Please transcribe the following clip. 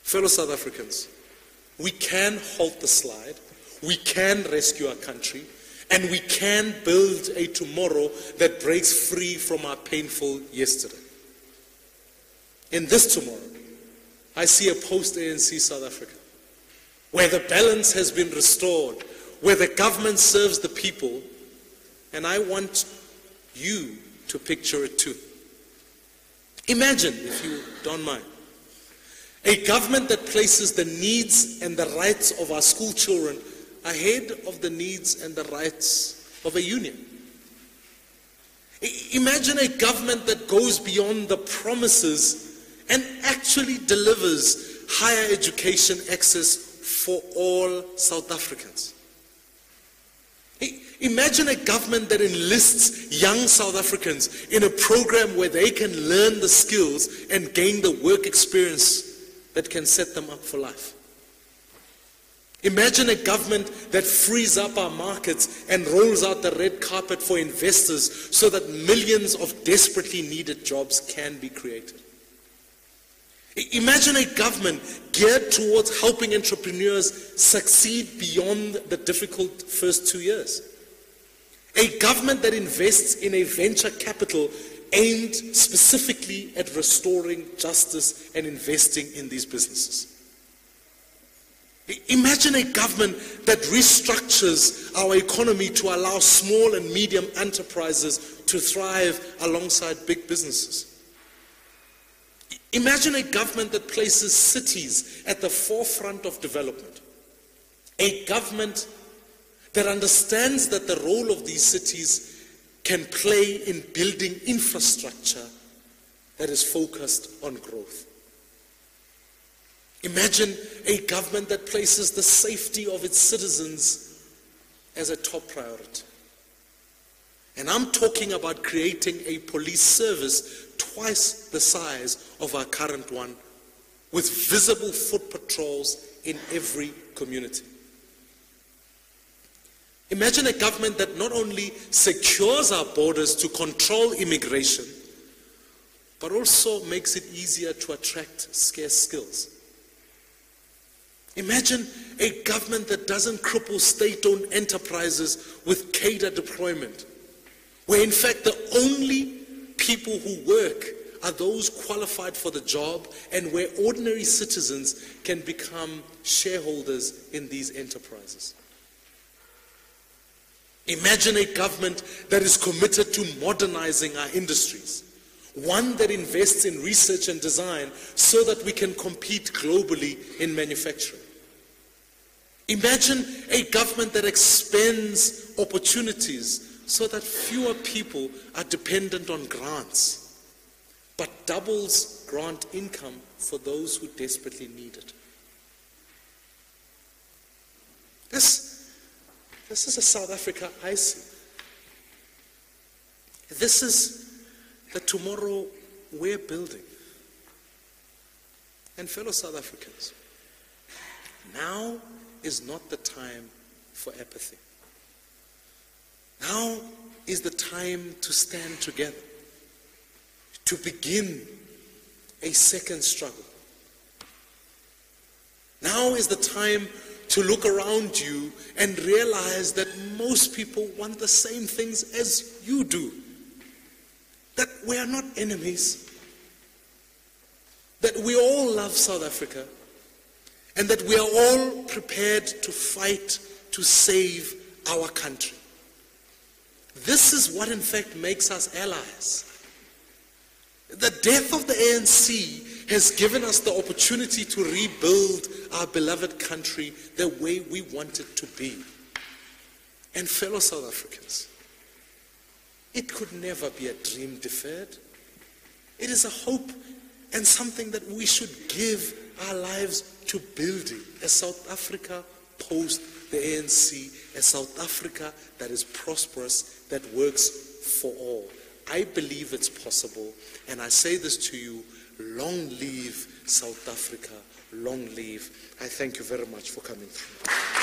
Fellow South Africans, we can halt the slide, we can rescue our country, and we can build a tomorrow that breaks free from our painful yesterday. In this tomorrow, I see a post-ANC South Africa, where the balance has been restored, where the government serves the people, and I want you to picture it too. Imagine, if you don't mind, a government that places the needs and the rights of our school children ahead of the needs and the rights of a union. Imagine a government that goes beyond the promises and actually delivers higher education access for all South Africans. Imagine a government that enlists young South Africans in a program where they can learn the skills and gain the work experience that can set them up for life. Imagine a government that frees up our markets and rolls out the red carpet for investors so that millions of desperately needed jobs can be created. Imagine a government geared towards helping entrepreneurs succeed beyond the difficult first 2 years. A government that invests in a venture capital aimed specifically at restoring justice and investing in these businesses. Imagine a government that restructures our economy to allow small and medium enterprises to thrive alongside big businesses. Imagine a government that places cities at the forefront of development. A government that understands that the role of these cities can play in building infrastructure that is focused on growth. Imagine a government that places the safety of its citizens as a top priority. And I'm talking about creating a police service twice the size of our current one, with visible foot patrols in every community. Imagine a government that not only secures our borders to control immigration, but also makes it easier to attract scarce skills. Imagine a government that doesn't cripple state-owned enterprises with cadre deployment, where in fact the only people who work are those qualified for the job, and where ordinary citizens can become shareholders in these enterprises. Imagine a government that is committed to modernizing our industries, one that invests in research and design so that we can compete globally in manufacturing. Imagine a government that expands opportunities so that fewer people are dependent on grants, but doubles grant income for those who desperately need it. This is a South Africa I see. This is the tomorrow we're building. And fellow South Africans, now is not the time for apathy. Now is the time to stand together, to begin a second struggle. Now is the time to look around you and realize that most people want the same things as you do. That we are not enemies. That we all love South Africa. And that we are all prepared to fight to save our country. This is what in fact makes us allies. The death of the ANC has given us the opportunity to rebuild our beloved country the way we want it to be. And fellow South Africans, it could never be a dream deferred. It is a hope and something that we should give our lives to building a South Africa post the ANC, a South Africa that is prosperous, that works for all. I believe it's possible, and I say this to you: long live South Africa, long live. I thank you very much for coming through.